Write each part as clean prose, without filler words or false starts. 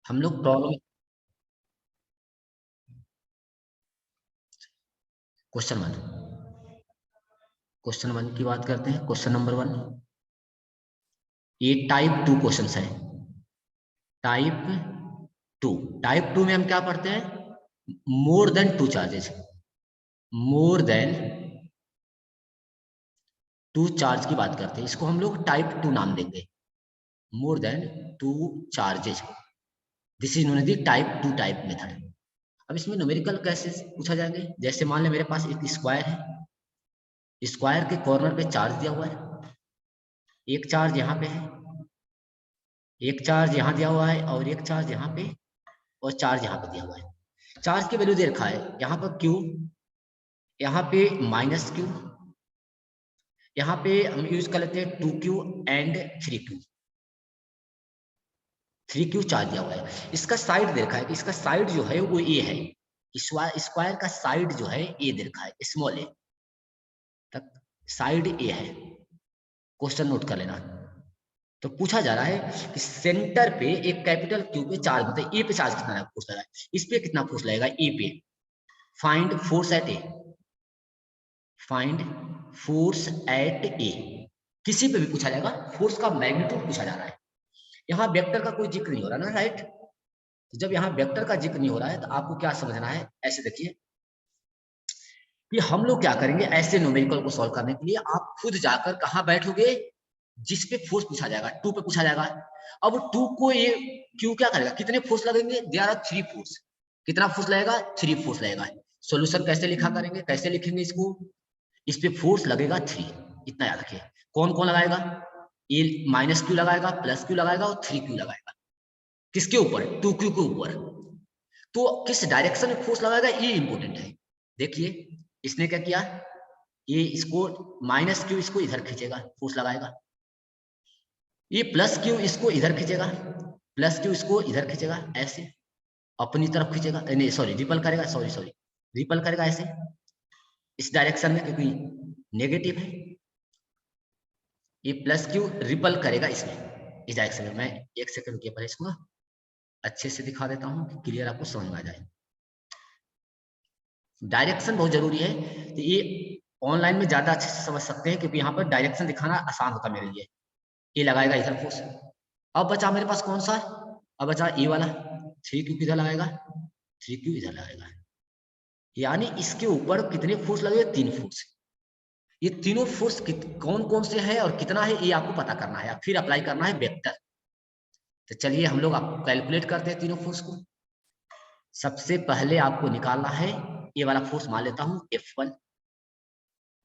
हम लोग problem question one की बात करते हैं। क्वेश्चन नंबर 1, ये टाइप 2 क्वेश्चन है। टाइप 2, टाइप 2 में हम क्या पढ़ते हैं? मोर देन 2 चार्जेस, मोर देन 2 चार्ज की बात करते हैं। इसको हम लोग टाइप 2 नाम देंगे, more than 2 charges. This is known as the type 2 type method. अब इसमें न्यूमेरिकल कैसे पूछा जाएंगे? जैसे मान ले मेरे पास एक स्क्वायर है, स्क्वायर के कॉर्नर पे चार्ज दिया हुआ है, एक चार्ज यहाँ पे है, एक चार्ज यहाँ दिया हुआ है, और एक चार्ज यहाँ पे, और चार्ज यहाँ पे दिया हुआ है। चार्ज की वैल्यू दे रखा है यहाँ पर Q, यहाँ पे -Q, यहाँ पे हम यूज कर लेते हैं 2Q and 3Q। 3Q charge दिया हुआ है। इसका साइड दे रखा है कि इसका साइड जो है वो A है। स्क्वायर का साइड जो है A दे रखा है, स्मॉल ए तक साइड A है। क्वेश्चन नोट कर लेना। तो पूछा जा रहा है कि सेंटर पे एक कैपिटल Q पे चार्ज, मतलब ए पे चार्ज कितना फोर्स लगा है, इस पे कितना फोर्स लगेगा ए पे। Find force at A, find force at A. किसी पे भी पूछा जाएगा, फोर्स का मैग्नीट्यूड पूछा जा रहा है। यहाँ वेक्टर का कोई जिक्र नहीं हो रहा ना, राइट? तो जब यहाँ वेक्टर का जिक्र नहीं हो रहा है तो आपको क्या समझना है, ऐसे देखिए कि हम लोग क्या करेंगे, ऐसे न्यूमेरिकल को सॉल्व करने के लिए आप खुद जाकर कहाँ बैठोगे, जिस पे फोर्स पूछा जाएगा, 2 पे पूछा जाएगा। अब 2 को ये क्यू क्या करेगा, कितने फोर्स लगेंगे? There are 3 force. कितना फोर्स लगेगा? 3 फोर्स लगेगा। सॉल्यूशन कैसे लिखा करेंगे, कैसे लिखेंगे इसको? इस पे फोर्स लगेगा 3, इतना याद रखिए। कौन कौन लगाएगा? ये -Q लगाएगा, +Q लगाएगा और 3Q लगाएगा। किसके ऊपर? 2Q के ऊपर। तो किस डायरेक्शन में फोर्स लगाएगा ये इंपॉर्टेंट है। देखिए इसने क्या किया, ये इसको -Q इसको इधर खींचेगा, फोर्स लगाएगा। ये +Q इसको इधर खींचेगा, +Q इसको इधर खींचेगा, ऐसे अपनी तरफ खींचेगा, नहीं सॉरी रिपल करेगा, सॉरी रिपल करेगा ऐसे इस डायरेक्शन में, क्योंकि नेगेटिव है। ये +Q रिपल करेगा इसमें, इस डायरेक्शन में। मैं एक सेकंड रुकिए, पर इसको अच्छे से दिखा देता हूँ कि क्लियर आपको समझ में आ जाए। डायरेक्शन बहुत जरूरी है, तो ये ऑनलाइन में ज्यादा अच्छे से समझ सकते हैं, क्योंकि यहाँ पर डायरेक्शन दिखाना आसान होता है मेरे लिए। ये लगाएगा इधर फोर्स। अब बचा मेरे पास कौन सा? अब बचा ए वाला, 3Q किधर लगाएगा? 3Q इधर लगाएगा। यानी इसके ऊपर कितने फोर्स लगे? 3 फोर्स। ये तीनों फोर्स कौन कौन से है और कितना है, ये आपको पता करना है, फिर अप्लाई करना है वेक्टर। तो चलिए हम लोग आपको कैलकुलेट करते हैं तीनों फोर्स को। सबसे पहले आपको निकालना है ये वाला फोर्स, मान लेता हूं F1,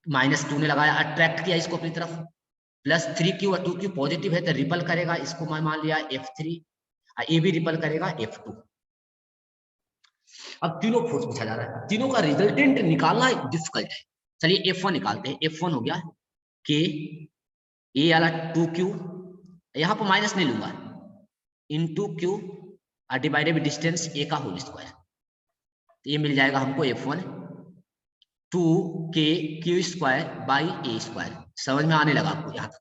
-2 ने लगाया, अट्रैक्ट किया इसको अपनी तरफ, +3Q और 2Q पॉजिटिव है तो रिपल करेगा, इसको मैं मान लिया F3, ये भी रिपल करेगा F2। अब तीनों फोर्स पूछा जा रहा है, तीनों का रिजल्टेंट निकालना डिफिकल्ट है। चलिए F1 निकालते हैं। F1 हो गया K, ए वाला 2Q, यहाँ पर माइनस नहीं लूंगा, into Q divided by distance A का होल स्क्वायर। तो ये मिल जाएगा हमको F1 2KQ² by A square. समझ में आने लगा आपको यहाँ तक?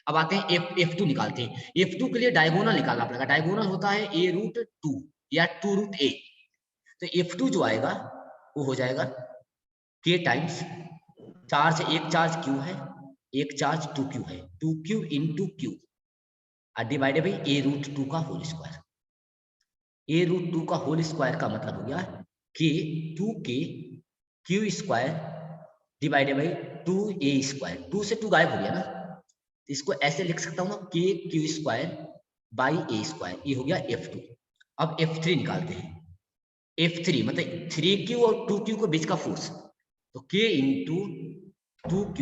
अब आते हैं F2 निकालते हैं। F2 के लिए डायगोनल निकालना पड़ेगा। डायगोनल होता है A√2 या 2√A। तो F2 जो आएगा वो हो जाएगा K टाइम्स चार्ज, एक चार्ज Q है, एक चार्ज 2Q है, 2Q into Q divided by A√2 का होल स्क्वायर। A√2 का होल स्क्वायर का मतलब हो गया कि 2K Q² divided by 2A²। 2 से 2 गायब हो गया ना, तो इसको ऐसे लिख सकता हूँ ना, KQ² बाई A²। ये हो गया F2। अब F3 निकालते हैं। F3 मतलब 3Q और 2Q के बीच का फोर्स, तो K into 2Q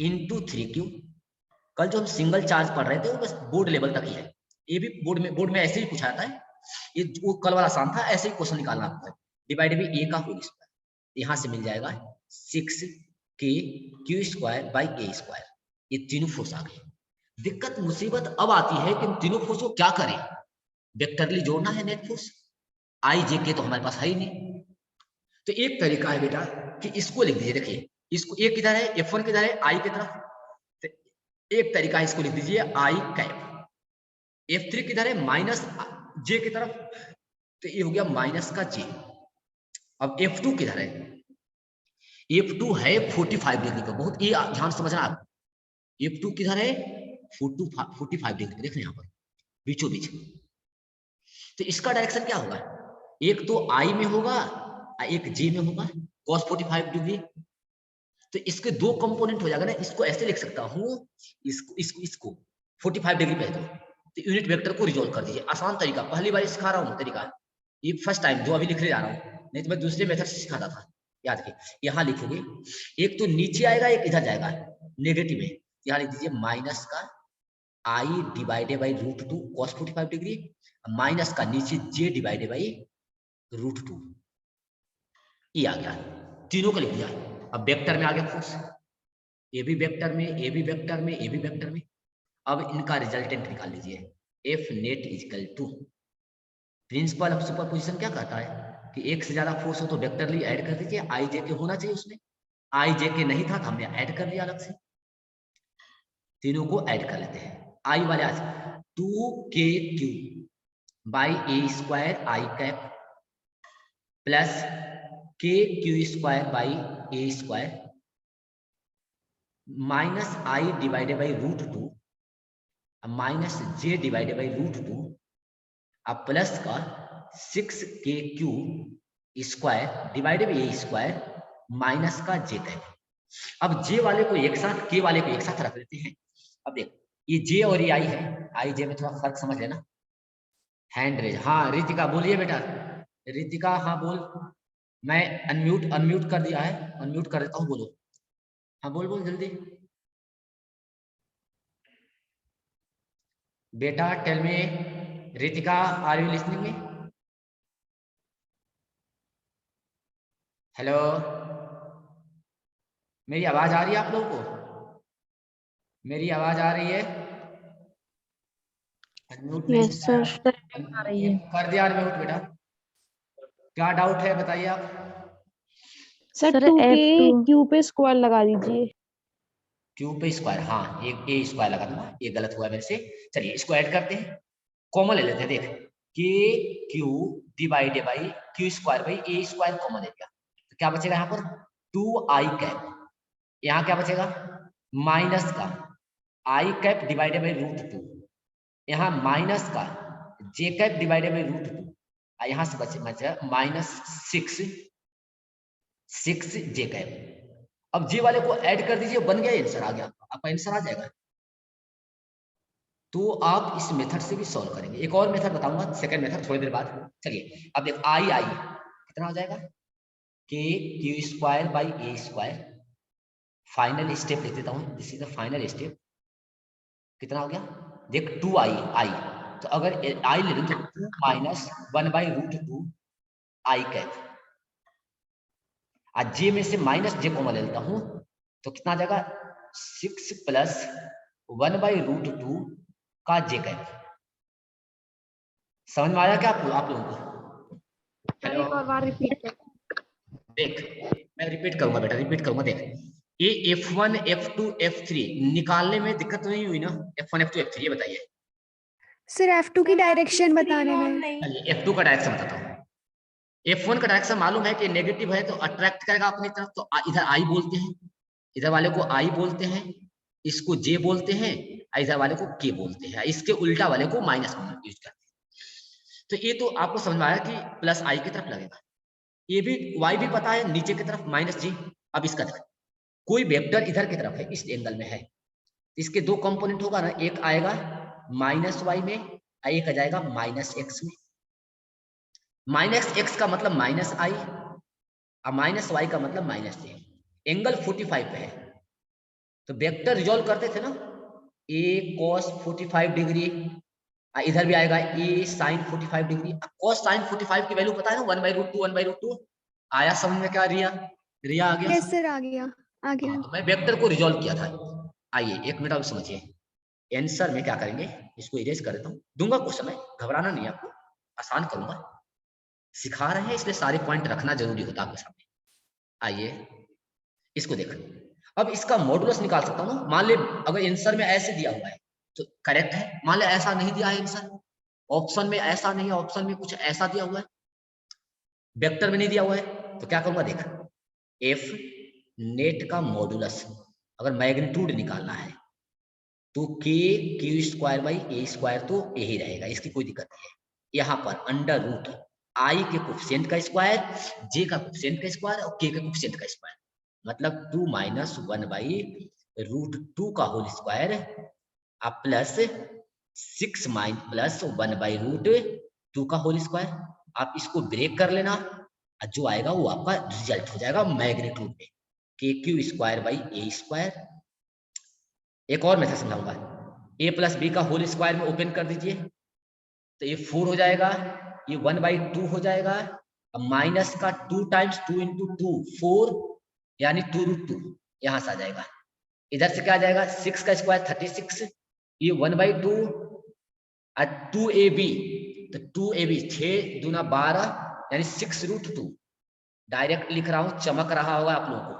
into 3Q। कल जो हम सिंगल चार्ज पढ़ रहे थे वो बस बोर्ड लेवल तक ही है, ये भी बोर्ड में ऐसे ही पूछा जाता है। ये वो कल वाला आसान था, ऐसे ही क्वेश्चन निकालना आपको है। डिवाइडेड बाई ए का होल स्क्वायर, यहाँ से मिल जाएगा 6KQ² बाई A²। ये तीनों फोर्स आ गए। दिक्कत मुसीबत अब आती है कि तीनों फोर्स को क्या करें। वेक्टरली जोड़ना है नेट फोर्स, IJK तो हमारे पास है ही नहीं। तो एक तरीका है बेटा कि इसको लिख दीजिए। देखिए इसको, एक किधर है, F1 किधर है, I की तरफ, तो एक तरीका इसको लिख दीजिए I कैप। F3 किधर है, जे की तरफ, तो ये हो गया माइनस का जे। अब F2 किधर है? F2 है 45 डिग्री का, बहुत ये ध्यान समझना आप। F2 किधर है? 45 डिग्री, देखना यहाँ पर बीचों बीच। तो इसका डायरेक्शन क्या होगा? एक तो आई में होगा, एक जे में होगा, cos 45 डिग्री। तो इसके दो कंपोनेंट हो जाएगा ना, इसको ऐसे लिख सकता हूँ, इसको 45 डिग्री पे तो यूनिट वेक्टर को रिजोल्व कर दीजिए। आसान तरीका, पहली बार सिखा रहा हूँ तरीका, ये फर्स्ट टाइम जो अभी लिखने जा रहा हूँ, नहीं तो मैं दूसरे मेथड से सिखाता था। याद रखिए, यहाँ लिखोगे, एक तो नीचे आएगा, एक इधर जाएगा नेगेटिव में। यहाँ लिख दीजिए माइनस का i divided by √2 cos 45 degree, minus का नीचे जे डिवाइडेड बाई √2, ये आ गया। तीनों को लिख दिया। अब वेक्टर में आ गया फोर्स, ए भी वेक्टर में, ए भी वेक्टर में, ए भी वेक्टर में। अब इनका रिजल्टेंट निकाल लीजिए, F net equal to, principle of superposition क्या कहता है कि एक से ज्यादा फोर्स हो तो वेक्टरली ऐड कर दीजिए, आई जे के होना चाहिए उसमें, आई जे के नहीं था तो हमने ऐड कर लिया अलग से। तीनों को ऐड कर लेते हैं। आई वाले आज 2k³ by A square I cap plus k³ by A square minus I divided by √2 minus J divided by √2 अब प्लस का 6k³ divided by A square minus का जे कैप। अब जे वाले को एक साथ, के वाले को एक साथ रख देते हैं। अब देखो, ये जे और ये आई है, आई जे में थोड़ा फर्क समझ लेना। हैंड रेज, हाँ रितिका बोलिए बेटा, रितिका हाँ बोल, मैं अनम्यूट कर दिया है, अनम्यूट कर देता हूँ, बोलो हाँ, बोल बोल जल्दी बेटा। Tell me Ritika, are you listening me? Hello, मेरी आवाज आ रही है आप लोगों को? मेरी आवाज आ रही है? अनम्यूट नहीं यस सर, आ रही है कर दिया अनम्यूट बेटा। क्या डाउट है बताइए आप। सर। 2k³ पे स्क्वायर लगा दीजिए। क्यू पे स्क्वायर, हाँ एक ए स्क्वायर लगा दूंगा, ये गलत हुआ मेरे से। चलिए इसको ऐड करते हैं, कॉमन ले लेते हैं। देख k³ divided by q² by A square common ले लिया, तो क्या बचेगा यहाँ पर 2i कैप। यहाँ क्या बचेगा माइनस का i कैप डिवाइडेड बाई √2, यहाँ माइनस का j कैप डिवाइडेड बाई √2, यहाँ से बचे माइनस 6 जे कैप। अब जे वाले को ऐड कर दीजिए, बन गया आंसर, आ गया आपका आंसर आ जाएगा। तो आप इस मेथड से भी सॉल्व करेंगे। एक और मेथड बताऊंगा, सेकंड मेथड थोड़ी देर बाद। चलिए अब देखो आई कितना हो जाएगा k³ by A square. Final step लिख देता हूं, this is the final step. कितना हो गया देख 2i, तो अगर आई ले लूं तो 2 माइनस 1 बाई √2 आई कैप। आज जे में से माइनस जे कॉमन ले लेता हूं, तो कितना आ जाएगा 6 प्लस 1 बाई √2 का जे कैप। समझ में आया क्या आप लोगों को? हेलो, एक और बार रिपीट कर। देख मैं रिपीट करूंगा बेटा, रिपीट करूंगा। देख ये F1 F2 F3 निकालने में दिक्कत नहीं हुई ना? F1 F2 F3 ये बताइए सर F2 की डायरेक्शन बताने में। चलिए F2 का डायरेक्शन बताता हूँ। F1 का डायरेक्शन मालूम है कि नेगेटिव है तो अट्रैक्ट करेगा अपनी तरफ, तो इधर आई बोलते हैं, इधर वाले को आई बोलते हैं, इसको जे बोलते हैं, इधर वाले को के बोलते हैं, इसके उल्टा वाले को माइनस यूज करते हैं। तो ये तो आपको समझ में आया कि प्लस आई की तरफ लगेगा। ये भी वाई भी पता है, नीचे की तरफ माइनस जी। अब इसका देख, कोई वेक्टर इधर की तरफ है, इस एंगल में है, इसके दो कंपोनेंट होगा ना, एक आएगा माइनस वाई में, एक आ जाएगा माइनस एक्स में। माइनस एक्स का मतलब माइनस आई और माइनस वाई का मतलब माइनस जे। एंगल 45 पे है, तो वेक्टर रिजॉल्व करते थे ना, ए cos 45 डिग्री, इधर भी आएगा ए sin 45 डिग्री। cos sin 45 की वैल्यू पता है ना 1/√2 1/√2। आया समझ में क्या? रिया रिया आ गया? यस सर, आ गया आ गया। तो मैं वेक्टर को रिजॉल्व किया था। आइए एक मिनट आप समझिए, आंसर में क्या करेंगे, इसको इरेज कर देता हूँ, दूंगा क्वेश्चन में, घबराना नहीं आपको, आसान करूंगा। सिखा रहे हैं इसलिए सारे पॉइंट रखना जरूरी होता है आपके सामने। आइए इसको देखो, अब इसका मॉडुलस निकाल सकता हूँ ना। मान ले अगर आंसर में ऐसे दिया हुआ है तो करेक्ट है, मान ले ऐसा नहीं दिया है आंसर ऑप्शन में ऐसा नहीं है, ऑप्शन में कुछ ऐसा दिया हुआ है, वेक्टर में नहीं दिया हुआ है, तो क्या करूंगा देख, एफ नेट का मॉडुलस अगर मैग्नीट्यूड निकालना है तो के Q square by A square तो ए ही रहेगा, इसकी कोई दिक्कत नहीं है। यहाँ पर अंडर रूट आई के कोफिशिएंट का स्क्वायर, जे का कोफिशिएंट का स्क्वायर और के का कोफिशिएंट का स्क्वायर, मतलब 2 माइनस 1 बाई रूट 2 का होल स्क्वायर अब प्लस 6 माइन प्लस 1 बाई रूट 2 का होल स्क्वायर। आप इसको ब्रेक कर लेना, जो आएगा वो आपका रिजल्ट हो जाएगा मैग्नीट्यूड में, के Q square by A square. एक और मेथड समझाऊंगा, ए प्लस बी का होल स्क्वायर में ओपन कर दीजिए तो ये 4 हो जाएगा, ये 1/2 हो जाएगा, अब माइनस का 2 टाइम्स 2 इंटू 2 4 यानी 2√2 यहां से आ जाएगा। इधर से क्या आ जाएगा 6 का स्क्वायर 36, ये 1/2 और 2ab तो 2ab 6 दूना 12 यानी 6√2। डायरेक्ट लिख रहा हूं, चमक रहा होगा आप लोगों को,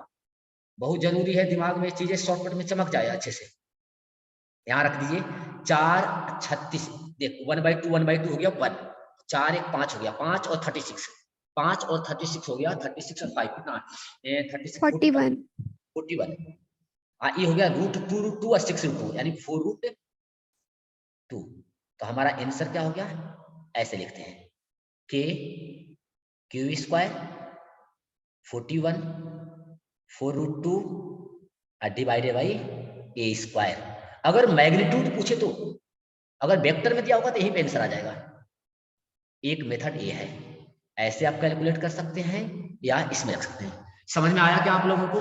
बहुत जरूरी है दिमाग में चीजें शॉर्टकट में चमक जाए अच्छे से। यहाँ रख दीजिए 4 36, देखो 1/2 1/2 हो गया 1, 4 1 5 हो गया 5 और 36, 5 और 36 हो गया 36 और 5 कितना 36 41 41। ये हो गया √2 और 6√2 यानी 4√2। तो हमारा आंसर क्या हो गया, ऐसे लिखते हैं के Q square 41 4√2 divided by A square. अगर मैग्नीट्यूड पूछे तो, अगर वेक्टर में दिया होगा तो यही पे आंसर आ जाएगा। एक मेथड ये है, ऐसे आप कैलकुलेट कर सकते हैं या इसमें रख सकते हैं। समझ में आया क्या आप लोगों को?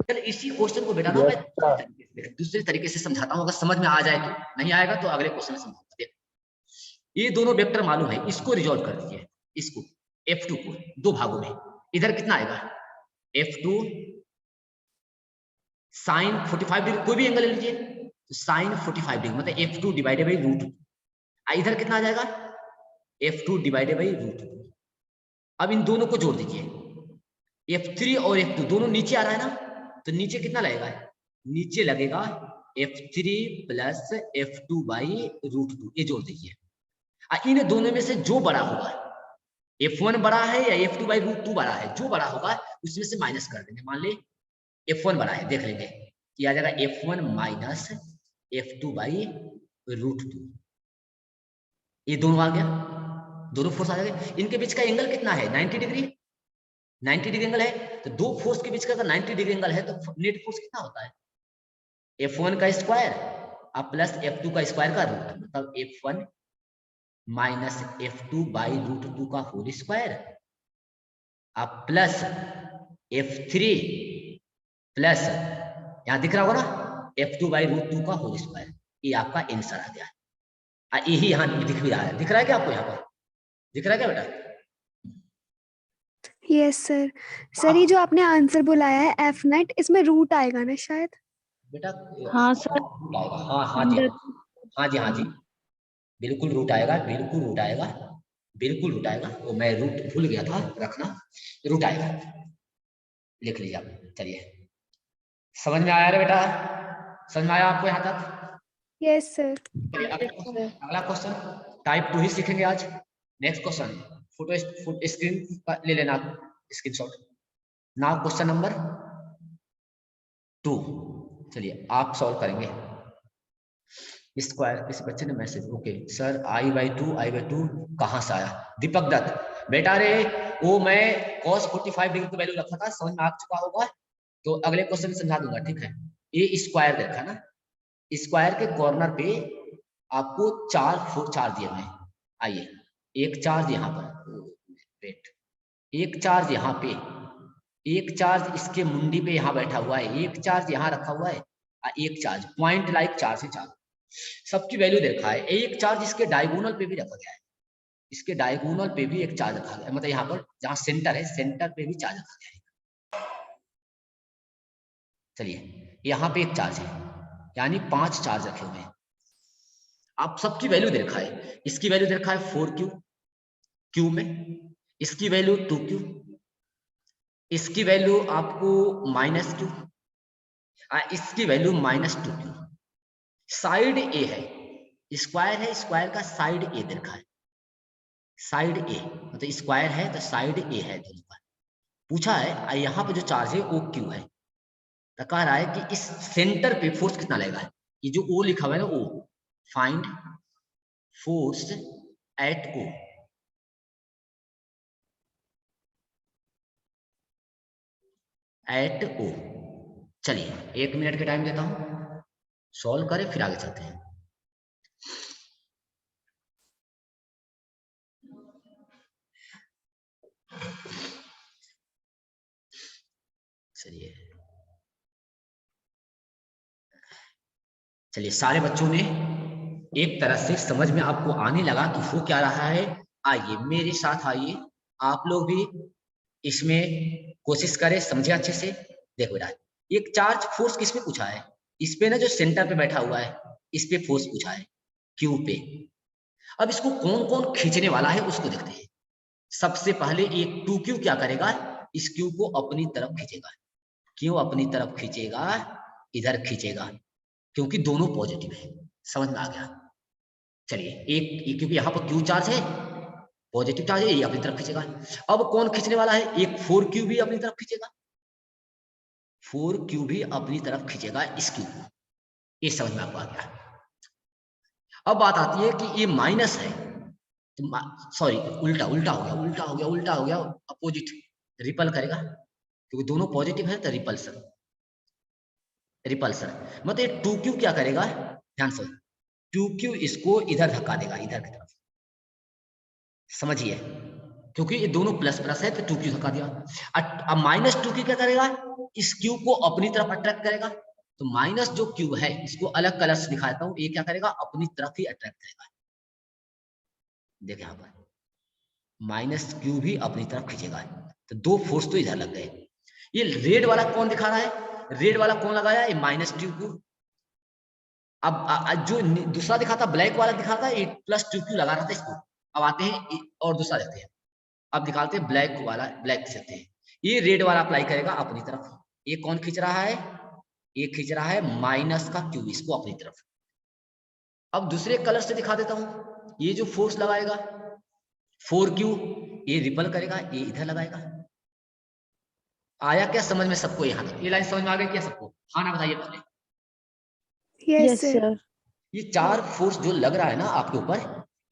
चल इसी क्वेश्चन को बेटा ना मैं दूसरे तरीके से समझाता हूँ, अगर समझ में आ जाए तो, नहीं आएगा तो अगले क्वेश्चन में समझाऊंगा। ये दोनों वेक्टर मालूम है, इसको रिजॉल्व कर दीजिए, इसको F2 को दो भागों में, इधर कितना आएगा F2 साइन 45 डिग्री, कोई भी एंगल ले लीजिए तो साइन 45 डिग्री मतलब F2 डिवाइडेड बाई √2। इधर कितना आ जाएगा F2 डिवाइडेड बाई √2। अब इन दोनों को जोड़ दीजिए, F3 और F2 दोनों नीचे आ रहा है ना, तो नीचे कितना लगेगा, नीचे लगेगा F3 प्लस F2 बाई √2, ये जोड़ दीजिए। इन दोनों में से जो बड़ा होगा, F1 बड़ा है या F2 बाई √2 बड़ा है, जो बड़ा होगा उसमें से माइनस कर देंगे। मान ले F1 बड़ा है, देख लेंगे कि आ जाएगा F1 माइनस F2 बाई √2। ये दोनों आ गया, दोनों फोर्स आ जाएगा। इनके बीच का एंगल कितना है 90 डिग्री, 90 डिग्री एंगल है, तो दो फोर्स के बीच का अगर 90 डिग्री एंगल है तो नेट फोर्स कितना होता है F1 का स्क्वायर अब प्लस F2 का स्क्वायर का रूट, मतलब F1 माइनस F2 बाई √2 का होल स्क्वायर अब प्लस F3 प्लस यहां दिख रहा होगा ना F2 बाई √2 का होल स्क्वायर। ये आपका आंसर आ गया। यही यहाँ दिख भी रहा है, दिख रहा है क्या आपको, यहाँ पर दिख रहा है क्या बेटा? Yes sir. सर ये जो आपने आंसर बुलाया है एफ नेट, इसमें रूट आएगा ना शायद? बेटा हाँ सर, हाँ हाँ जी, हाँ जी हाँ जी, बिल्कुल रूट आएगा, बिल्कुल रूट आएगा, बिल्कुल रूट आएगा। वो मैं रूट भूल गया था रखना, रूट आएगा, लिख लीजिए आप। चलिए समझ में आया रे बेटा, समझ में आया आपको यहाँ तक? Yes sir. अगला क्वेश्चन टाइप 2 ही सीखेंगे आज। नेक्स्ट क्वेश्चन फोटो स्क्रीन का ले लेना स्क्रीनशॉट। नाउ क्वेश्चन नंबर 2, चलिए आप सॉल्व करेंगे। स्क्वायर किसी बच्चे ने मैसेज, ओके सर I/2 कहाँ से आया? दीपक दत्त बेटा रे, वो मैं cos 45 डिग्री की वैल्यू रखा था, समझ में आ चुका होगा, तो अगले क्वेश्चन में समझा दूंगा, ठीक है। ये स्क्वायर देखा ना, स्क्वायर के कॉर्नर पे आपको 4 चार्ज दिए हुए हैं। आइए एक चार्ज यहाँ पर, वेट, एक चार्ज यहाँ पे, एक चार्ज इसके मुंडी पे यहाँ बैठा हुआ है, एक चार्ज यहाँ रखा हुआ है, एक चार्ज पॉइंट लाइक चार्ज है, चार्ज सबकी वैल्यू देखा है। एक चार्ज इसके डायगोनल पे भी रखा गया है, इसके डायगोनल पे भी एक चार्ज रखा गया है, मतलब यहाँ पर जहाँ सेंटर है सेंटर पे भी चार्ज रखा गया है। चलिए यहाँ पे एक चार्ज है, यानी 5 चार्ज रखे हुए हैं। आप सबकी वैल्यू देखा है, इसकी वैल्यू देखा है 4Q क्यू में, इसकी वैल्यू 2Q, इसकी वैल्यू आपको -Q, इसकी वैल्यू -2Q। साइड ए है, स्क्वायर है, स्क्वायर का साइड ए दे रखा है, साइड ए मतलब स्क्वायर है तो साइड ए है दोनों का। पूछा है यहाँ पर जो चार्ज है वो क्यू है, तो कह रहा है कि इस सेंटर पे फोर्स कितना लगेगा। ये जो ओ लिखा हुआ है ना, O, find force at O. At O, चलिए 1 मिनट के टाइम देता हूं, सॉल्व करें फिर आगे चलते हैं। चलिए चलिए सारे बच्चों ने एक तरह से समझ में आपको आने लगा कि हो क्या रहा है। आइए मेरे साथ आइए, आप लोग भी इसमें कोशिश करें, समझे अच्छे से। देखो बेटा, एक चार्ज फोर्स किस पे पूछा है, इस पे ना जो सेंटर पे बैठा हुआ है इस पे फोर्स पूछा है, क्यू पे। अब इसको कौन कौन खींचने वाला है उसको देखते हैं। सबसे पहले एक 2Q क्या करेगा, इस Q को अपनी तरफ खींचेगा। क्यों अपनी तरफ खींचेगा, इधर खींचेगा, क्योंकि दोनों पॉजिटिव है। समझ में आ गया। चलिए एक क्योंकि यहाँ पर क्यू चार्ज है, पॉजिटिव चार्ज है, ये अपनी तरफ खींचेगा। अब कौन खींचने वाला है, एक 4Q भी अपनी तरफ खींचेगा, 4Q भी अपनी तरफ खींचेगा इस क्यू को। ये समझ में आपको आ गया। अब बात आती है कि ये माइनस है, तो सॉरी उल्टा उल्टा हो गया, उल्टा हो गया, उल्टा हो गया, अपोजिट रिपल करेगा, क्योंकि दोनों पॉजिटिव है तो रिपल्सन, रिपल्सन मतलब ये 2Q क्या करेगा, ध्यान से 2Q इसको इधर धक्का देगा, इधर की तरफ, समझिए, क्योंकि ये दोनों प्लस प्लस है तो 2Q धक्का दिया। अब माइनस 2Q क्या करेगा, इस Q को अपनी तरफ अट्रैक्ट करेगा। तो माइनस जो Q है इसको अलग कलर से दिखाता हूं, ये क्या करेगा, अपनी तरफ ही अट्रैक्ट करेगा। देखिए यहाँ पर माइनस Q भी अपनी तरफ खींचेगा, तो दो फोर्स तो इधर लग गए। ये रेड वाला कौन दिखा रहा है, रेड वाला कौन लगाया, ये माइनस Q। अब जो दूसरा दिखाता ब्लैक वाला दिखाता ये प्लस 2Q लगा रहा था इसको। अब आते हैं और दूसरा देखते हैं, अब निकालते हैं ब्लैक वाला, ब्लैक सकते हैं। ये रेड वाला अप्लाई करेगा अपनी तरफ, ये कौन खींच रहा है, ये खींच रहा है माइनस का Q, इसको अपनी तरफ। अब दूसरे कलर से दिखा देता हूं, ये जो फोर्स लगाएगा 4Q, ये रिपल करेगा, ये इधर लगाएगा। आया क्या समझ में सबको, यहाँ तक ये लाइन समझ में आ गई क्या सबको, हाँ ना बताइए पहले। Yes yes sir. सर। ये चार फोर्स जो लग रहा है ना आपके ऊपर,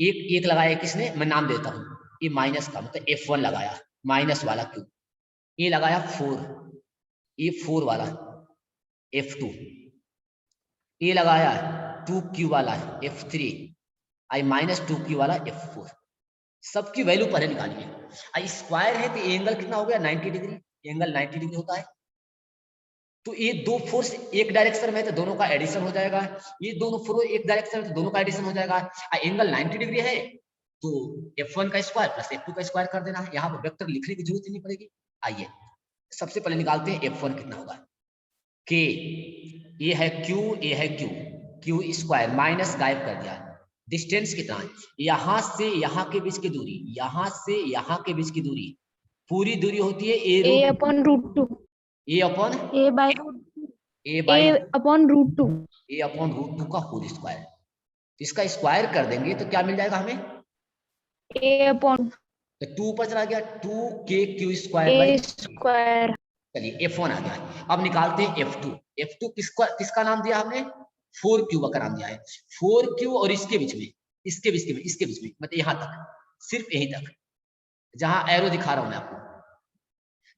एक एक लगाया किसने, मैं नाम देता हूं, ये माइनस का मतलब F1 लगाया, माइनस वाला Q, ये लगाया 4, ये 4 वाला F2, ये लगाया 2Q वाला F3, आई माइनस 2Q वाला F4। सबकी वैल्यू पहले निकालिए। स्क्वायर है तो एंगल कितना हो गया, 90 डिग्री, एंगल 90 डिग्री होता है। तो ये दो फोर्स एक डायरेक्शन में है तो दोनों का एडिशन हो जाएगा, ये दोनों फोर्स एक डायरेक्शन में तो दोनों का एडिशन हो जाएगा। एंगल 90 डिग्री है तो F1 का स्क्वायर प्लस F2 का स्क्वायर कर देना है, यहाँ पर वेक्टर लिखने की जरूरत ही नहीं पड़ेगी। आइए सबसे पहले निकालते हैं F1 कितना होगा, K, ये है Q, ये है Q, Q स्क्वायर माइनस गायब कर दिया। डिस्टेंस कितना है, यहाँ से यहाँ के बीच की दूरी, यहाँ से यहाँ के बीच की दूरी, पूरी दूरी होती है A upon root 2, A upon A by root 2, A by A upon root 2, A upon root 2 का होल स्क्वायर। इसका स्क्वायर कर देंगे तो क्या मिल जाएगा हमें, A upon तो 2 ऊपर चला गया, 2KQ square by. A square, चलिए F1 आ गया। अब निकालते हैं F2। F2 किसका नाम दिया हमने, 4Q का नाम दिया है। 4Q और इसके बीच में, इसके बीच में मतलब यहाँ तक, सिर्फ यहीं तक जहां एरो दिखा रहा हूं मैं आपको,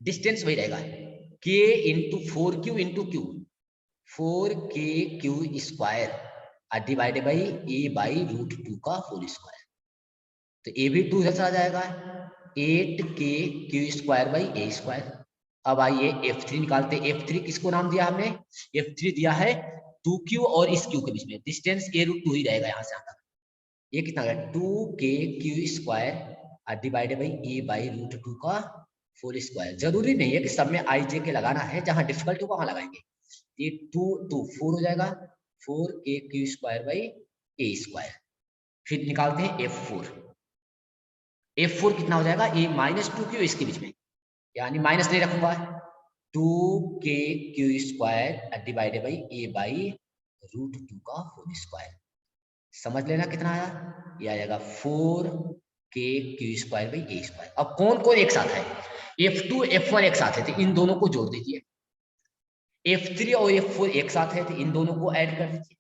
डिस्टेंस वही रहेगा, K into 4Q into Q, 4KQ square divided by A by root 2 का होल स्क्वायर। तो A भी 2 इधर चला जाएगा, 8KQ square by A square. अब आइए F3 निकालते हैं। F3 किसको नाम दिया हमने, F3 दिया है 2Q और इस Q के बीच में, डिस्टेंस A रूट 2 ही रहेगा यहाँ से यहाँ तक। ये कितना गया, 2KQ square divided by A by root 2 का होल स्क्वायर। जरूरी नहीं है कि सब में IJ के लगाना है, जहां डिफिकल्ट होगा वहां लगाएंगे। ये 4 हो जाएगा, 4KQ square by A square. फिर निकालते हैं F4। F4 कितना हो जाएगा, ये माइनस 2Q इसके बीच में, यानी माइनस नहीं रखूंगा, 2KQ square divided by A by √2 का होल स्क्वायर। समझ लेना कितना आया, ये आएगा 4kq²/a²। अब कौन कौन एक साथ है, F2 F1 एक साथ है तो इन दोनों को जोड़ दीजिए, F3 और F4 एक साथ है तो इन दोनों को ऐड कर दीजिए,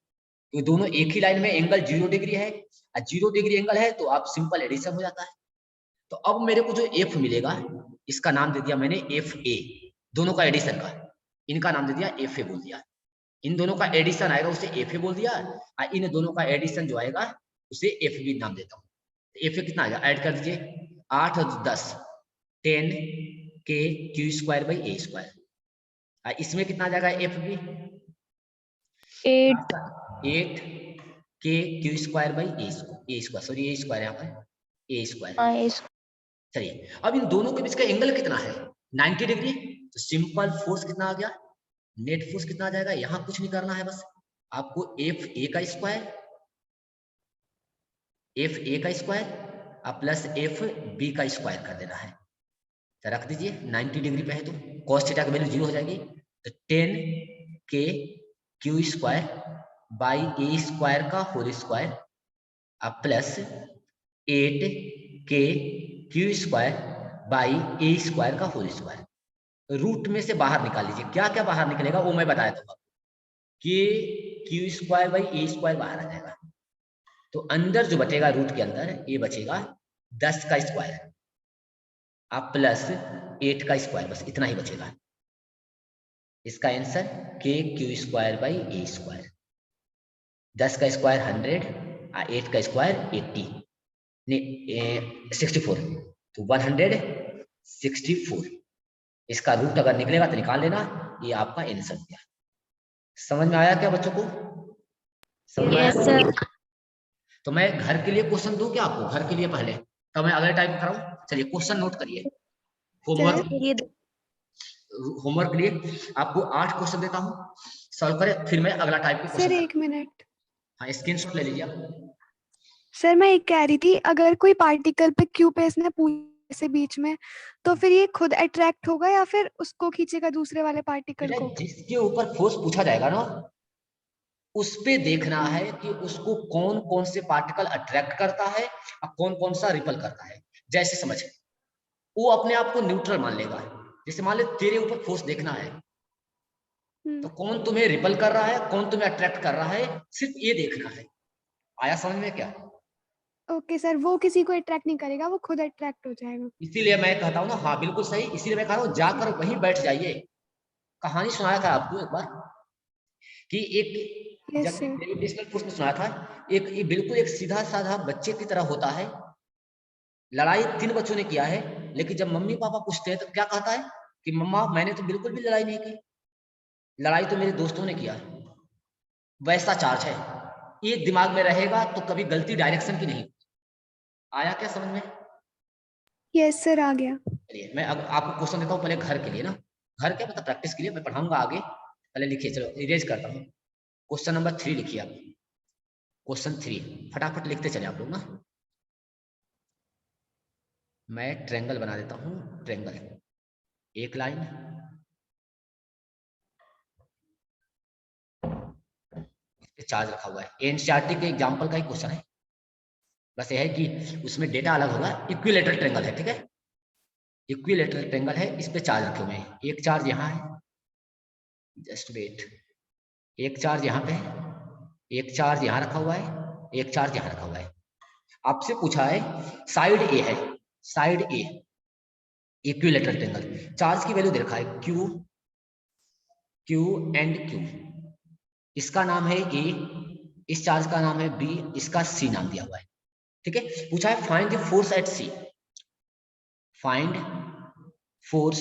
तो दोनों एक ही लाइन में एंगल 0 डिग्री है, 0 डिग्री एंगल है तो आप सिंपल एडिशन हो जाता है। तो अब मेरे को जो F मिलेगा इसका नाम दे दिया मैंने FA, दोनों का एडिशन का, इनका नाम दे दिया FA बोल दिया। इन दोनों का एडिशन आएगा उसे FA बोल दिया, और इन दोनों का एडिशन जो आएगा उसे FB नाम देता हूँ। तो FA कितना आएगा, ऐड कर दीजिए, 8 और 10 10kq²/a²। इसमें कितना आ जाएगा FB, 8kq²/a², sorry a square, यहाँ पर a²। चलिए अब इन दोनों के बीच का एंगल कितना है, 90 डिग्री। तो सिंपल फोर्स कितना आ गया, नेट फोर्स कितना आ जाएगा, यहाँ कुछ नहीं करना है, बस आपको FA का स्क्वायर प्लस FB का स्क्वायर कर देना है। तो रख दीजिए, 90 डिग्री पे है तो cos थीटा की वैल्यू 0 हो जाएगी, तो 10kq²/a² का होल स्क्वायर प्लस 8kq²/a² का होल स्क्वायर। रूट में से बाहर निकाल लीजिए, क्या क्या बाहर निकलेगा वो मैं बताया था आपको, kq²/a² बाहर आ जाएगा, तो अंदर जो बचेगा रूट के अंदर ये बचेगा 10 का स्क्वायर प्लस 8 का स्क्वायर, बस इतना ही बचेगा। इसका आंसर kq²/a², 10 का स्क्वायर 100 और 8 का स्क्वायर 80 64, तो 164। इसका रूट अगर निकलेगा तो निकाल लेना, ये आपका आंसर दिया। समझ में आया क्या बच्चों को, समझ में आया? तो मैं घर के लिए क्वेश्चन दूं क्या आपको, घर के लिए पहले, तो मैं अगले टाइप कराऊं। चलिए क्वेश्चन नोट करिए, होमवर्क के लिए आपको 8 क्वेश्चन देता हूं, सॉल्व करें, फिर मैं अगला टाइप के क्वेश्चन। सर 1 मिनट, हाँ स्क्रीनशॉट ले लीजिए आप। सर मैं एक कह रही थी, अगर कोई पार्टिकल पे क्यू पे इसने पूछे से बीच में, तो फिर ये खुद अट्रैक्ट होगा या फिर उसको खींचेगा दूसरे वाले पार्टिकल को? जिसके ऊपर फोर्स पूछा जाएगा ना, उस पे देखना है कि उसको कौन कौन से पार्टिकल अट्रैक्ट करता है और कौन कौन सा रिपल करता है। जैसे समझ, वो अपने आप को न्यूट्रल मान लेगा, जैसे मान ले तेरे ऊपर फोर्स देखना है, तो कौन तुम्हें रिपल कर रहा है कौन तुम्हें अट्रैक्ट कर रहा है, सिर्फ ये देखना है। आया समझ में क्या? ओके सर, वो किसी को अट्रैक्ट नहीं करेगा, वो खुद अट्रैक्ट हो जाएगा। इसीलिए मैं कहता हूँ ना, हाँ बिल्कुल सही, इसीलिए मैं कह रहा हूँ जाकर वहीं बैठ जाइए। कहानी सुनाया था आपको एक बार कि एक जब ग्रेविटेशनल फोर्स में सुनाया था, एक ये बिल्कुल एक सीधा साधा बच्चे की तरह होता है। लड़ाई 3 बच्चों ने किया है, लेकिन जब मम्मी पापा पूछते हैं तो क्या कहता है कि मम्मा मैंने तो बिल्कुल भी लड़ाई नहीं की, लड़ाई तो मेरे दोस्तों ने किया। वैसा चार्ज है, ये दिमाग में रहेगा तो कभी गलती डायरेक्शन की नहीं। आया क्या समझ में? यस सर, आ गया। चलिए मैं अब आपको क्वेश्चन देता हूँ पहले घर के लिए ना, घर के मतलब प्रैक्टिस के लिए, मैं पढ़ाऊंगा आगे, पहले लिखिए। चलो इरेज करता हूँ। क्वेश्चन नंबर 3 लिखिए आप, क्वेश्चन 3 फटाफट लिखते चले आप लोग ना। मैं ट्रायंगल बना देता हूँ, ट्रायंगल एक लाइन, इस पे चार्ज रखा हुआ है। एनसीईआरटी के एग्जांपल का ही क्वेश्चन है, बस ये है कि उसमें डेटा अलग होगा। इक्विलेटरल ट्रायंगल है, ठीक है, इक्विलेटरल ट्रायंगल है, इस पे चार्ज रखे हुए हैं। एक चार्ज यहाँ है, जस्ट वेट, एक चार्ज यहाँ पे है, एक चार्ज यहाँ रखा हुआ है, एक चार्ज यहाँ रखा हुआ है। आपसे पूछा है साइड ए है, साइड ए इक्विलेटरल ट्रायंगल, चार्ज की वैल्यू दे रखा है क्यू, क्यू एंड क्यू, इसका नाम है ए, इस चार्ज का नाम है बी, इसका सी नाम दिया हुआ है, ठीक है। पूछा है find the force at C, find force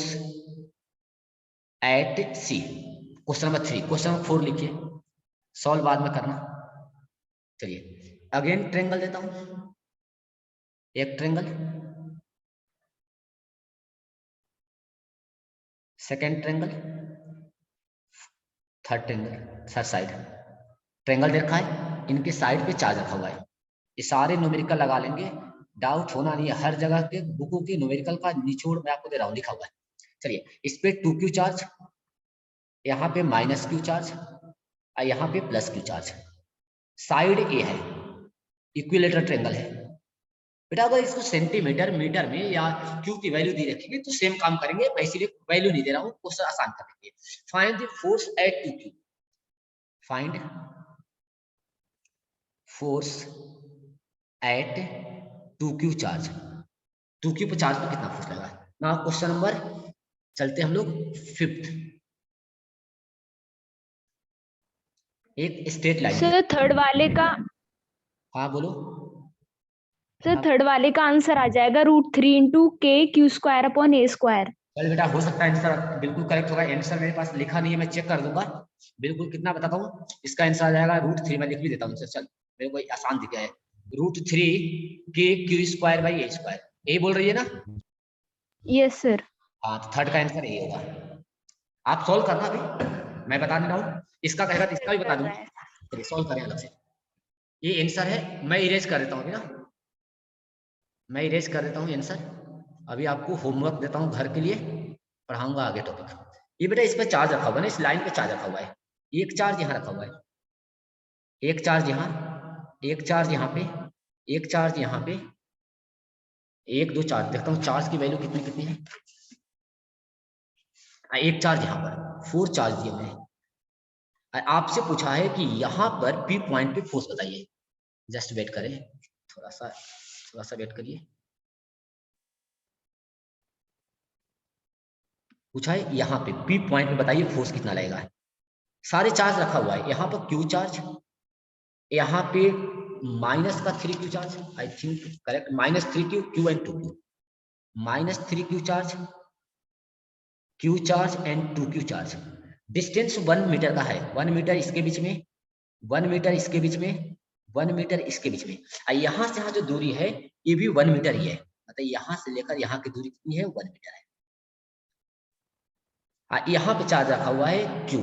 at C, question number 3। Question number 4 लिखिए, सॉल्व बाद में करना। चलिए अगेन ट्रायंगल देता हूं, एक triangle, second triangle, third triangle, sir side triangle दे रखा है, इनके साइड पे चार्ज रखा हुआ है। ये सारे न्यूमेरिकल लगा लेंगे, डाउट होना नहीं है, हर जगह के बुकों के न्यूमेरिकल का निचोड़ मैं आपको दे रहा हूं, लिखा हुआ है। चलिए इस पे 2q चार्ज, यहाँ पे -q चार्ज, और यहाँ पे प्लस क्यू चार्ज। साइड ए है, इक्विलेटरल ट्रायंगल है। बेटा अगर इसको सेंटीमीटर मीटर में या क्यू की वैल्यू दी रखेंगे तो सेम काम करेंगे, मैं इसीलिए वैल्यू नहीं दे रहा हूँ, क्वेश्चन आसान कर देंगे। Find the force eight 2q, find force eight 2q charge. 2q पे चार्ज पे कितना फोर्स लगा। ना क्वेश्चन नंबर, चलते हम लोग 5th। एक स्ट्रेट लाइन है। सर थर्ड वाले का हाँ बोलो। सर हाँ थर्ड वाले का आंसर आ जाएगा √3 इंटू के क्यू स्क्वायर अपॉन ए स्क्वायर। चल बेटा हो सकता है आंसर बिल्कुल करेक्ट होगा, आंसर मेरे पास लिखा नहीं है, मैं चेक कर दूंगा बिल्कुल। कितना बताता हूँ, इसका आंसर आ जाएगा √3, मैं लिख भी देता हूँ। चल मेरे को आसान दिख गया है, √3 के Q square by A square. यही बोल रही है ना। Yes sir. हाँ तो थर्ड का आंसर यही होगा। आप सॉल्व करना अभी, मैं बता दे रहा हूँ। इसका कहेगा तो इसका भी बता दूंगा। चलिए सॉल्व करें अलग से। ये आंसर है, मैं इरेज कर देता हूँ अभी ना, मैं इरेज कर देता हूँ आंसर। अभी आपको होमवर्क देता हूँ घर के लिए, पढ़ाऊंगा आगे टॉपिक। ये बेटा इस पे चार्ज रखा हुआ है ना, इस लाइन पे चार्ज रखा हुआ है। एक चार्ज यहाँ रखा हुआ है, एक चार्ज यहाँ, एक चार्ज यहाँ पे, एक चार्ज यहाँ पे, एक दो चार्ज देखता हूँ चार्ज की वैल्यू कितनी कितनी है। एक चार्ज यहाँ पर, 4 चार्ज दिए हुए हैं। आपसे पूछा है कि यहाँ पर पी पॉइंट पे फोर्स बताइए। जस्ट वेट करें, थोड़ा सा वेट करिए। पूछा है यहाँ पे पी पॉइंट पे बताइए फोर्स कितना लगेगा। सारे चार्ज रखा हुआ है, यहाँ पर क्यू चार्ज, यहाँ पे माइनस का 3q charge, I think correct, -3q, q and 2q, -3q charge, q charge and 2q charge. Distance 1 metre का है, 1 मीटर इसके बीच में, 1 मीटर इसके बीच में, 1 मीटर इसके बीच में। यहाँ से यहाँ जो दूरी है ये भी 1 मीटर ही है, मतलब यहाँ से लेकर यहाँ की दूरी कितनी है, 1 मीटर है। यहाँ पे चार्ज रखा हुआ है q,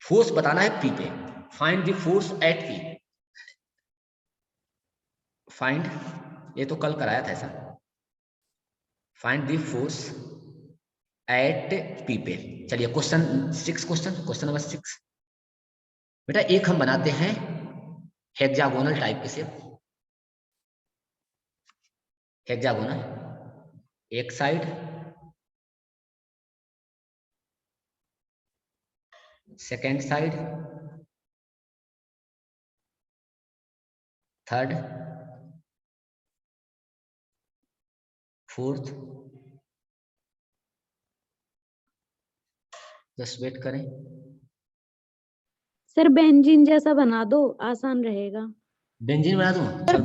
फोर्स बताना है p पे। Find the force eight p, find, ये तो कल कराया था ऐसा। Find the force eight p पे। चलिए क्वेश्चन 6, क्वेश्चन नंबर 6। बेटा एक हम बनाते हैं हेक्सागोनल टाइप के शेप, हेक्सागोनल, एक side, second side, third, fourth, just wait करें। सर बेंजीन जैसा बना दो, आसान रहेगा। बेंजीन बना दूं, चल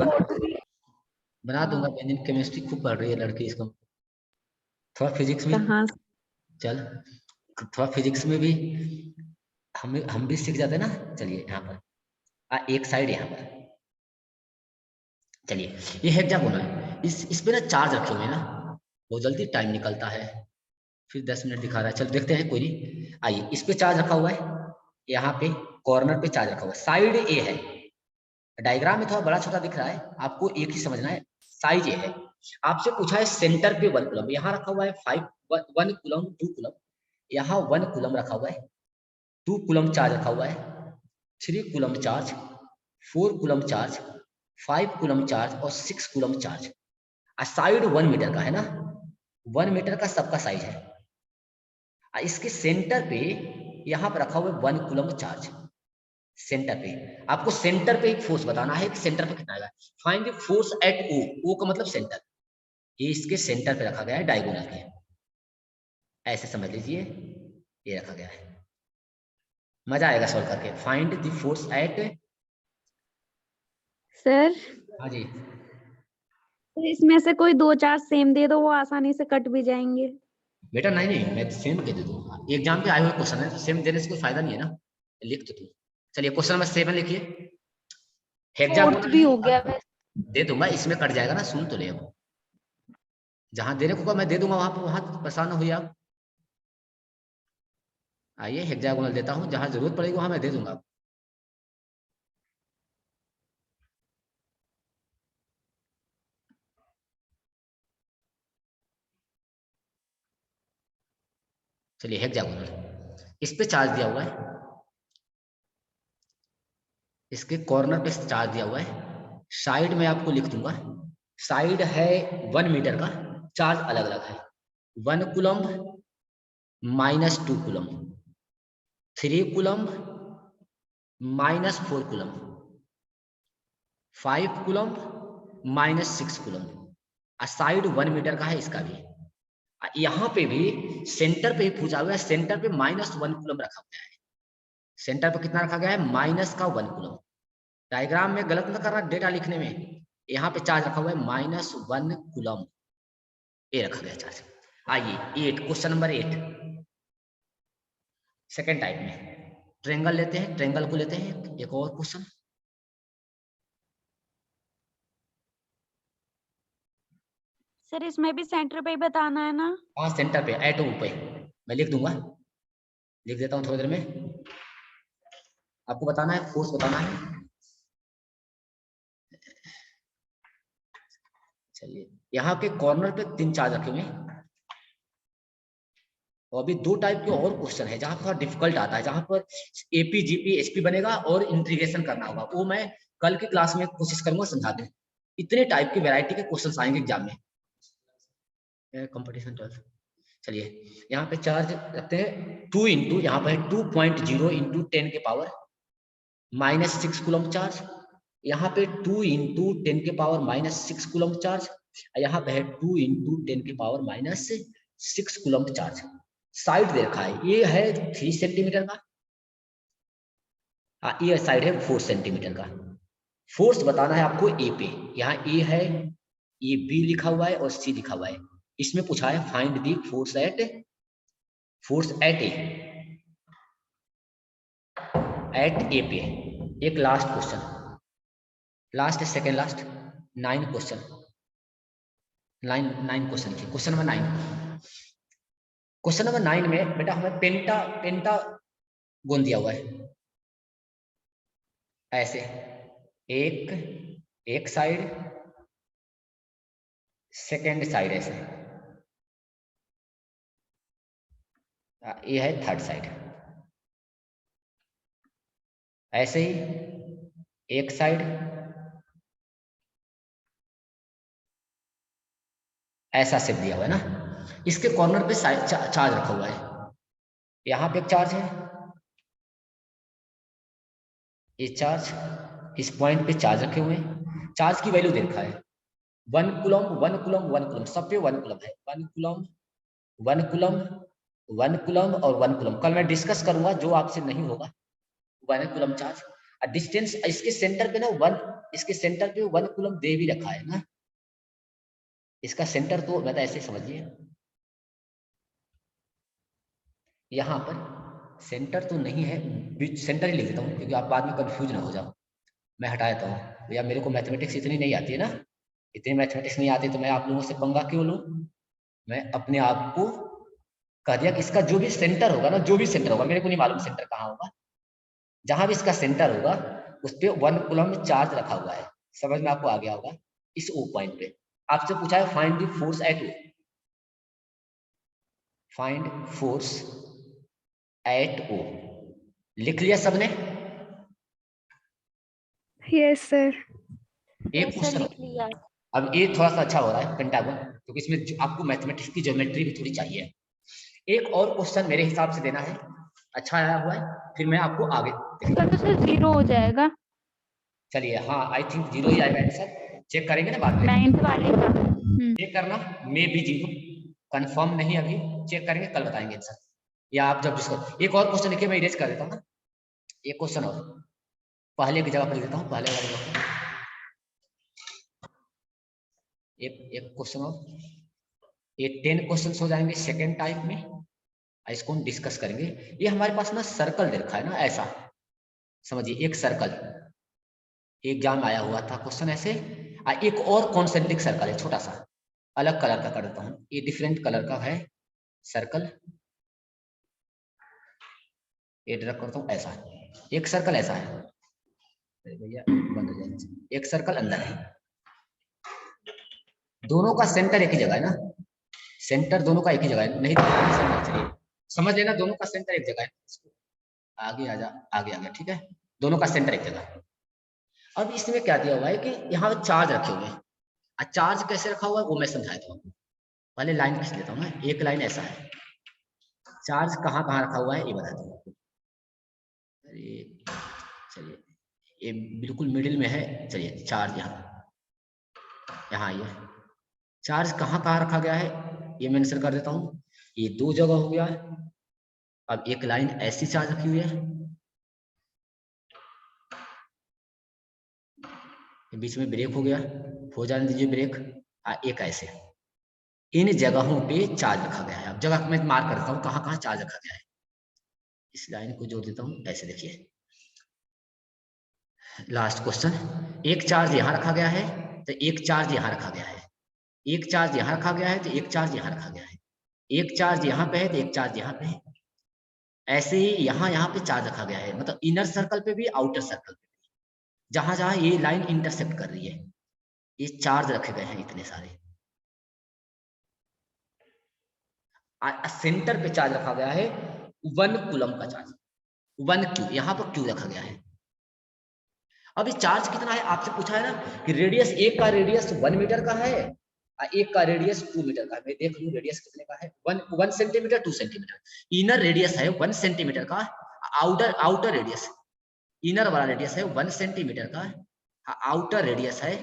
बना दूंगा हाँ। बेंजीन। केमिस्ट्री खूब पढ़ रही है लड़की, इसको थोड़ा फिजिक्स भी, कहाँ? चल थोड़ा फिजिक्स में भी हम भी सीख जाते हैं ना। चलिए यहाँ पर एक साइड यहाँ पर, चलिए ये हेक्सागोनल, इस पे ना चार्ज रखे हुए हैं ना, बहुत जल्दी टाइम निकलता है, फिर 10 मिनट दिखा रहा है। चल देखते हैं, कोई नहीं। आइए इस पे चार्ज रखा हुआ है, यहाँ पे कॉर्नर पे चार्ज रखा हुआ है, साइड ए है। डायग्राम में थोड़ा बड़ा छोटा दिख रहा है, आपको एक ही समझना है, साइज ए है। आपसे पूछा है सेंटर पे 1 कूलम, यहाँ रखा हुआ है 1 कूलम, 2 कूलम, यहाँ 1 कूलम रखा हुआ है, 2 कूलम चार्ज रखा हुआ है, 3 coulomb charge, 4 coulomb charge, 5 coulomb charge और 6 कूलम चार्ज। साइड 1 मीटर का है ना, 1 मीटर का सबका साइज है। इसके सेंटर पे यहाँ पर रखा हुआ है 1 कूलम चार्ज, सेंटर पे। आपको सेंटर पे एक फोर्स बताना है कि सेंटर पे कितना आएगा। फाइंड द फोर्स एट ओ, ओ का मतलब सेंटर, ये इसके सेंटर पे रखा गया है, डायगोनल के, ऐसे समझ लीजिए, ये रखा गया है। मजा आएगा सॉल्व करके। Find the force eight, sir हाँ जी इसमें से कोई 2 चार्ज सेम दे दो, वो आसानी से कट भी जाएंगे। बेटा, नहीं मैं सेम के दे दूंगा, एग्जाम पे आए हुए क्वेश्चन है तो सेम देने से कोई फायदा नहीं है ना, लिख तो तू। चलिए क्वेश्चन नंबर 7 लिखिए। फोर्थ हेक्सागोनल भी है, हो गया वैसे। दे दूंगा, इसमें कट जाएगा ना, सुन तो ले। अब जहां देने को होगा मैं दे दूंगा, वहां पर वहां परेशान ना होइए आप। आइए हेक्सागोनल देता हूं, जहां जरूरत पड़ेगी वहां मैं दे दूंगा। चलिए हेक्सागोनल, इस पे चार्ज दिया हुआ है इसके कॉर्नर पे चार्ज दिया हुआ है, साइड में आपको लिख दूंगा, साइड है 1 मीटर का, चार्ज अलग अलग है, 1 coulomb -2 coulomb, 3 coulomb -4 coulomb, 5 coulomb -6 coulomb, side 1 metre का है इसका भी। यहाँ पे भी सेंटर पे ही पूछा हुआ है, सेंटर पे -1 कूलम्ब रखा गया है, सेंटर पे कितना रखा गया है, -1 कूलम्ब। डायग्राम में गलत मत करना डेटा लिखने में, यहाँ पे चार्ज रखा हुआ है -1 कूलम्ब, ये रखा गया चार्ज। आइए 8, क्वेश्चन नंबर 8 सेकेंड टाइप में ट्रेंगल लेते हैं, ट्रेंगल को लेते हैं एक और क्वेश्चन। सर इसमें भी सेंटर पे ही बताना है ना? हाँ सेंटर पे, एट ओ पे मैं लिख दूंगा, लिख देता हूँ थोड़ी देर में। आपको बताना है, फोर्स बताना है। चलिए यहाँ के कॉर्नर पे 3 चार्ज रखे हुए हैं, और अभी 2 टाइप के और क्वेश्चन है जहां पर डिफिकल्ट आता है, जहां पर एपी जीपी एचपी बनेगा और इंटीग्रेशन करना होगा, वो मैं कल की क्लास में कोशिश करूंगा समझा दूं। इतने टाइप की वैरायटी के क्वेश्चन आएंगे एग्जाम में, कंपटीशन 12। चलिए यहाँ पे चार्ज रखते हैं 2 इंटू, यहाँ पे 2.0 इंटू 10 के पावर -6 कूलम्ब चार्ज, यहाँ पे 2 इंटू 10 के पावर -6 कूलम्ब चार्ज, यहाँ पे है 2 इंटू 10 के पावर -6 कूलम्ब चार्ज। साइड दे रखा है, ये है 3 सेंटीमीटर का, ये साइड है 4 सेंटीमीटर का। फोर्स बताना है आपको ए पे, यहाँ ए है, ये बी लिखा हुआ है और सी लिखा हुआ है। इसमें पूछा है फाइंड दी फोर्स एट ए पे। एक लास्ट क्वेश्चन, लास्ट है सेकेंड लास्ट, 9 क्वेश्चन, 9 क्वेश्चन थे। क्वेश्चन नंबर 9, क्वेश्चन नंबर 9 में बेटा हमें पेंटा गोन दिया हुआ है, ऐसे एक साइड, सेकेंड साइड, ऐसे ये है थर्ड साइड, ऐसे ही एक साइड, ऐसा शेप दिया हुआ है ना। इसके कॉर्नर पे चार्ज रखा हुआ है, यहाँ पे एक चार्ज है, ये चार्ज, इस पॉइंट पे चार्ज रखे हुए हैं, चार्ज की वैल्यू दे रखा है 1 कूलम्ब 1 कूलम्ब 1 कूलम्ब, सब पे 1 कूलम्ब है, 1 कूलम्ब 1 कूलम्ब 1 कूलम्ब और 1 कूलम्ब। कल मैं डिस्कस करूंगा, जो आपसे नहीं होगा 1 कूलम्ब चार्ज। डिस्टेंस इसके सेंटर पे ना 1, इसके सेंटर पे 1 कूलम्ब दे भी रखा है ना, इसका सेंटर तो मैं ऐसे समझिए, यहाँ पर सेंटर तो नहीं है, सेंटर ही लिख देता हूँ क्योंकि आप बाद में कंफ्यूज ना हो जाओ। मैं हटा देता हूँ भैया, मेरे को मैथमेटिक्स इतनी नहीं आती है ना, इतनी मैथमेटिक्स नहीं आती तो मैं आप लोगों से पंगा क्यों लूँ। मैं अपने आप को कह दिया कि इसका जो भी सेंटर होगा ना, जो भी सेंटर होगा, मेरे को नहीं मालूम सेंटर कहाँ होगा, जहां भी इसका सेंटर होगा उस पे 1 कूलम्ब चार्ज रखा हुआ है। समझ में आपको आ गया होगा। इस ओ पॉइंट पे आपसे पूछा है find the force at O, find force at O, लिख लिया सबने? Yes sir. एक सर क्वेश्चन, लिख लिया। अब ये थोड़ा सा अच्छा हो रहा है पेंटागन, क्योंकि इसमें आपको मैथमेटिक्स की ज्योमेट्री भी थोड़ी चाहिए। एक और क्वेश्चन मेरे हिसाब से देना है, अच्छा आया हुआ है, फिर मैं आपको आगे सर तो सर 0 हो जाएगा। चलिए हाँ आई थिंक 0 ही आएगा आंसर, चेक करेंगे ना बाद में, 9th वाले का। चेक करना, मे भी 0, कंफर्म नहीं अभी, चेक करेंगे कल बताएंगे आंसर, या आप जब डिस्कस। एक और क्वेश्चन लिखिए, मैं इरेज कर देता हूँ ना, एक क्वेश्चन और पहले की जगह पर लिख देता हूँ, पहले वाले जगह, एक क्वेश्चन और, ये 10 क्वेश्चन हो जाएंगे सेकेंड टाइप में, इसको हम डिस्कस करेंगे। ये हमारे पास ना सर्कल दे रखा है ना, ऐसा समझिए, एक सर्कल, एग्जाम आया हुआ था क्वेश्चन ऐसे, एक और कॉन्सेंट्रिक सर्कल है छोटा सा, अलग कलर का कर देता हूँ, ये डिफरेंट कलर का है सर्कल, ये ड्रग करता हूँ ऐसा, एक सर्कल ऐसा है, भैया बंद हो जाएगा, एक सर्कल अंदर है, दोनों का सेंटर एक ही जगह है ना, सेंटर दोनों का एक ही जगह है, नहीं चलिए समझ लेना, दोनों का सेंटर एक जगह है, आगे आ जा, आगे आ गया, ठीक है, दोनों का सेंटर एक जगह, अब इसमें क्या दिया हुआ है कि यहाँ चार्ज रखे हुए हैं। चार्ज कैसे रखा हुआ है वो मैं समझाया था आपको। पहले लाइन खींच लेता हूँ मैं, एक लाइन ऐसा है, चार्ज कहाँ कहाँ रखा हुआ है ये बताता हूँ आपको। अरे चलिए, ये बिल्कुल मिडिल में है। चलिए चार्ज यहाँ आइए, चार्ज कहाँ कहाँ रखा गया है ये मेंशन कर देता हूँ। ये 2 जगह हो गया है। अब एक लाइन ऐसी चार्ज रखी हुई है, बीच में ब्रेक हो गया, हो जाने दीजिए ब्रेक। एक ऐसे इन जगहों पे चार्ज रखा गया है। अब जगह मैं मार्क करता हूँ कहाँ कहाँ चार्ज रखा गया है। इस लाइन को जोड़ देता हूँ ऐसे, देखिए लास्ट क्वेश्चन। एक चार्ज यहाँ रखा गया है तो एक चार्ज यहाँ रखा गया है, एक चार्ज यहाँ रखा गया है तो एक चार्ज यहाँ रखा गया है, एक चार्ज यहाँ पे है तो एक चार्ज यहाँ पे है। ऐसे ही यहाँ पे चार्ज रखा गया है, मतलब इनर सर्कल पे भी आउटर सर्कल पे भी, जहां जहां ये लाइन इंटरसेक्ट कर रही है ये चार्ज रखे गए हैं इतने सारे। सेंटर पे चार्ज रखा गया है 1 कूलम का चार्ज, 1 क्यू, यहाँ पर क्यू रखा गया है। अब ये चार्ज कितना है आपसे पूछा है ना कि रेडियस, एक का रेडियस 1 मीटर का है और एक का रेडियस 2 मीटर का है। मैं देख लूं रेडियस कितने का है, 1 सेंटीमीटर 2 सेंटीमीटर। इनर रेडियस है 1 सेंटीमीटर का, आउटर रेडियस, इनर वाला रेडियस है 1 सेंटीमीटर का, आउटर रेडियस है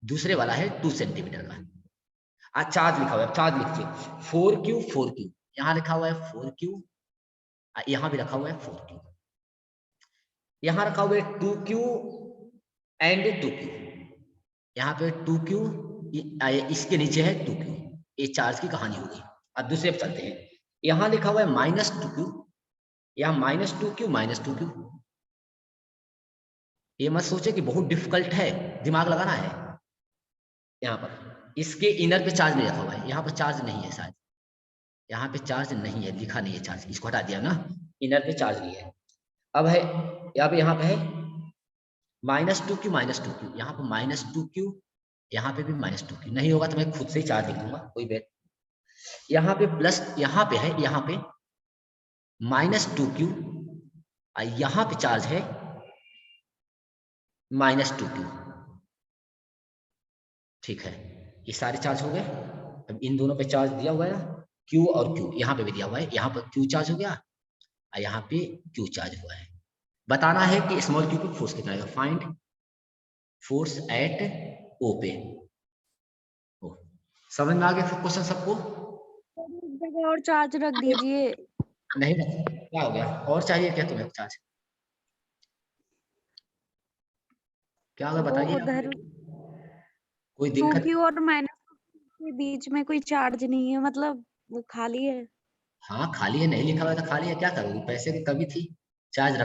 दूसरे वाला है 2 सेंटीमीटर का। चार्ज लिखा हुआ है, चार्ज लिखिए 4Q, यहाँ लिखा हुआ है 4Q, यहाँ भी रखा हुआ है 4Q, यहाँ रखा हुआ है 2Q एंड 2Q, यहाँ पे 2Q, इसके नीचे है 2Q। ये चार्ज की कहानी होगी। अब दूसरे पे चलते हैं, यहाँ लिखा हुआ है -2Q, यहाँ -2Q। ये मत सोचे कि बहुत डिफिकल्ट है, दिमाग लगाना है। यहाँ पर इसके इनर पे चार्ज नहीं रखा हुआ है, यहाँ पर चार्ज नहीं है शायद, यहाँ पे चार्ज नहीं है, लिखा नहीं है चार्ज, इसको हटा दिया ना, इनर पे चार्ज नहीं है। अब है यहाँ पे है -2Q, यहाँ पर -2Q, यहाँ पे भी -2Q। नहीं होगा तो मैं खुद से ही चार्ज लिख दूंगा, कोई बात। यहाँ पे प्लस, यहाँ पे है, यहाँ पे -2Q, यहाँ पे चार्ज है -2Q। ठीक है, ये सारे चार्ज हो गए। अब इन दोनों पे चार्ज दिया हुआ है ना, Q और Q, यहाँ पे भी दिया हुआ है, यहाँ पर Q चार्ज हो गया और यहाँ पे Q चार्ज हुआ है। बताना है कि स्मॉल q पे फोर्स कितना आएगा। फाइंड फोर्स एट O पे। समझ में आ गया क्वेश्चन सबको? एक जगह और चार्ज रख दीजिए। नहीं रख, क्या हो गया, और चाहिए क्या तुम्हें चार्ज? क्या होगा वो बताइए, उधर कोई दिक्कत? 2Q और माइनस के बीच में कोई चार्ज नहीं है, मतलब वो खाली है। हाँ खाली है, नहीं लिखा हुआ था खाली है, क्या करोगी, पैसे की कमी थी, चार्ज